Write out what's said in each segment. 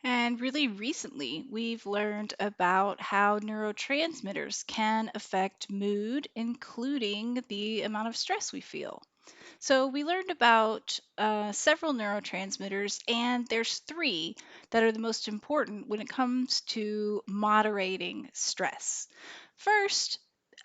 And really recently, we've learned about how neurotransmitters can affect mood, including the amount of stress we feel. So, we learned about several neurotransmitters, and there's three that are the most important when it comes to moderating stress. First,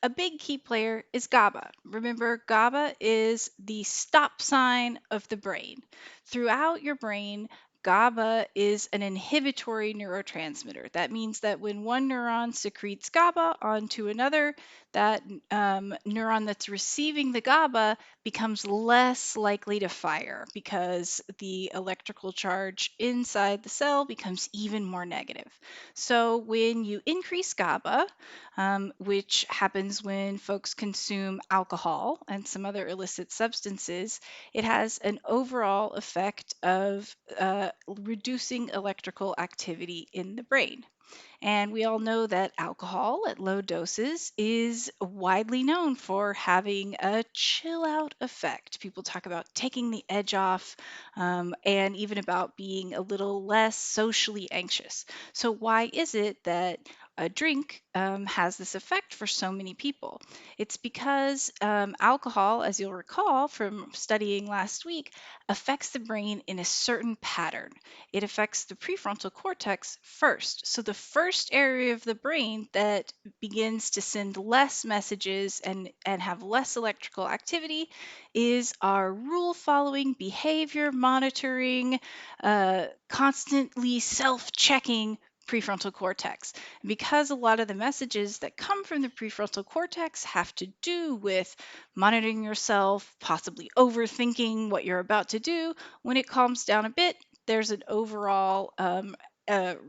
a big key player is GABA. Remember, GABA is the stop sign of the brain. Throughout your brain, GABA is an inhibitory neurotransmitter. That means that when one neuron secretes GABA onto another, that neuron that's receiving the GABA becomes less likely to fire because the electrical charge inside the cell becomes even more negative. So, when you increase GABA, which happens when folks consume alcohol and some other illicit substances, it has an overall effect of reducing electrical activity in the brain. And we all know that alcohol at low doses is widely known for having a chill out effect. People talk about taking the edge off and even about being a little less socially anxious. So, why is it that a drink has this effect for so many people? It's because alcohol, as you'll recall from studying last week, affects the brain in a certain pattern. It affects the prefrontal cortex first. So, the first area of the brain that begins to send less messages and have less electrical activity is our rule following, behavior monitoring, constantly self checking prefrontal cortex. Because a lot of the messages that come from the prefrontal cortex have to do with monitoring yourself, possibly overthinking what you're about to do, when it calms down a bit, there's an overall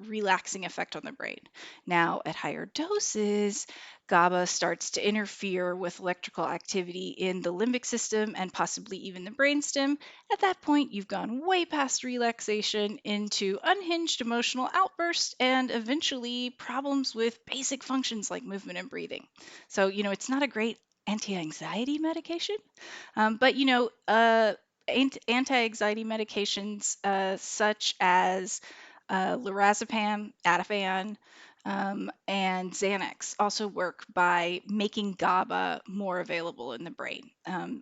relaxing effect on the brain. Now, at higher doses, GABA starts to interfere with electrical activity in the limbic system and possibly even the brainstem. At that point, you've gone way past relaxation into unhinged emotional outbursts and eventually problems with basic functions like movement and breathing. So, it's not a great anti anxiety medication, but, anti-anxiety medications such as lorazepam, Ativan, and Xanax also work by making GABA more available in the brain,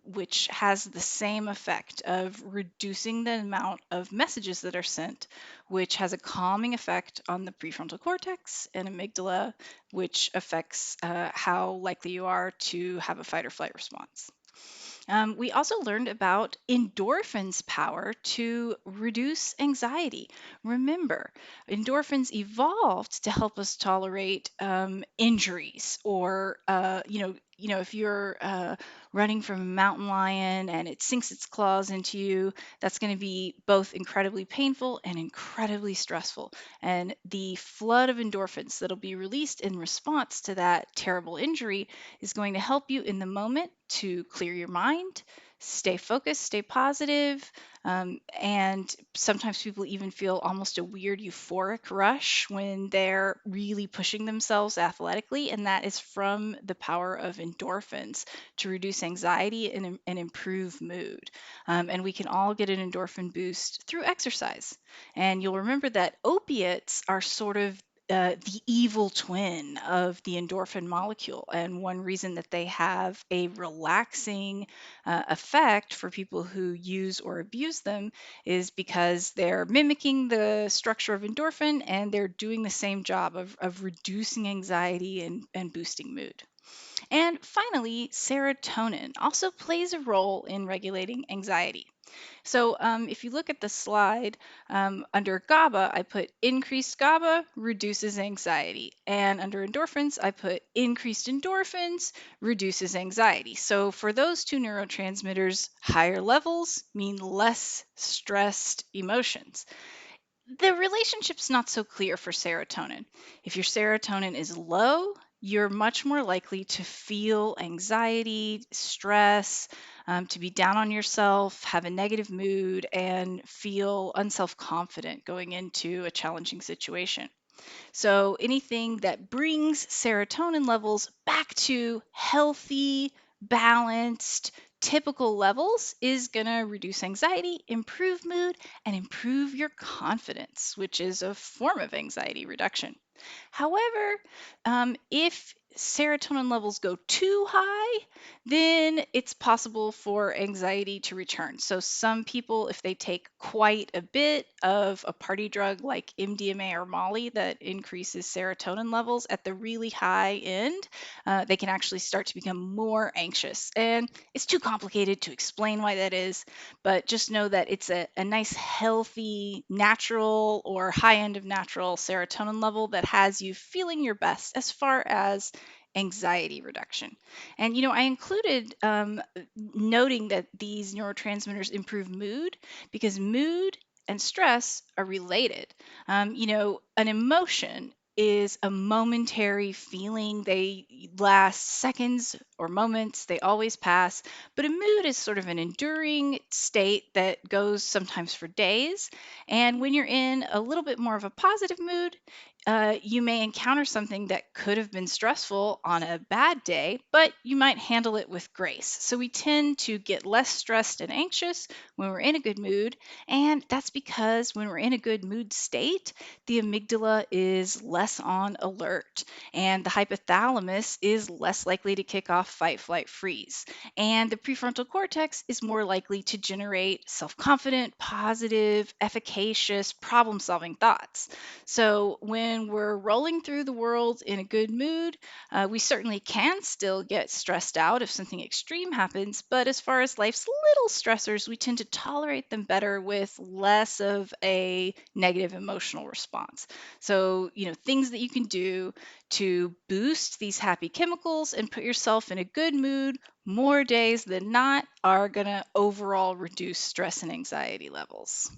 which has the same effect of reducing the amount of messages that are sent, which has a calming effect on the prefrontal cortex and amygdala, which affects how likely you are to have a fight or flight response. We also learned about endorphins' power to reduce anxiety. Remember, endorphins evolved to help us tolerate injuries, or if you're running from a mountain lion and it sinks its claws into you, that's going to be both incredibly painful and incredibly stressful. And the flood of endorphins that'll be released in response to that terrible injury is going to help you in the moment to clear your mind, stay focused, stay positive, and sometimes people even feel almost a weird euphoric rush when they're really pushing themselves athletically, and that is from the power of endorphins to reduce anxiety and improve mood. And we can all get an endorphin boost through exercise. And you'll remember that opiates are sort of the evil twin of the endorphin molecule. And one reason that they have a relaxing effect for people who use or abuse them is because they're mimicking the structure of endorphin and they're doing the same job of reducing anxiety and boosting mood. And finally, serotonin also plays a role in regulating anxiety. So if you look at the slide, under GABA, I put increased GABA reduces anxiety. And under endorphins, I put increased endorphins reduces anxiety. So for those two neurotransmitters, higher levels mean less stressed emotions. The relationship's not so clear for serotonin. If your serotonin is low, you're much more likely to feel anxiety, stress, to be down on yourself, have a negative mood, and feel unself confident going into a challenging situation. So anything that brings serotonin levels back to healthy, balanced, typical levels is going to reduce anxiety, improve mood, and improve your confidence, which is a form of anxiety reduction. However, if serotonin levels go too high, then it's possible for anxiety to return. So, some people, if they take quite a bit of a party drug like MDMA or Molly that increases serotonin levels at the really high end, they can actually start to become more anxious. And it's too complicated to explain why that is, but just know that it's a nice, healthy, natural or high end of natural serotonin level that has you feeling your best as far as anxiety reduction. And, I included noting that these neurotransmitters improve mood because mood and stress are related. An emotion is a momentary feeling. They last seconds or moments, they always pass. But a mood is sort of an enduring state that goes sometimes for days. And when you're in a little bit more of a positive mood, you may encounter something that could have been stressful on a bad day, but you might handle it with grace. So we tend to get less stressed and anxious when we're in a good mood. And that's because when we're in a good mood state, the amygdala is less on alert, and the hypothalamus is less likely to kick off fight, flight, freeze. And the prefrontal cortex is more likely to generate self confident, positive, efficacious, problem solving thoughts. So, when we're rolling through the world in a good mood, we certainly can still get stressed out if something extreme happens. But as far as life's little stressors, we tend to tolerate them better with less of a negative emotional response. So, things that you can do to boost these happy chemicals and put yourself in a good mood more days than not are going to overall reduce stress and anxiety levels.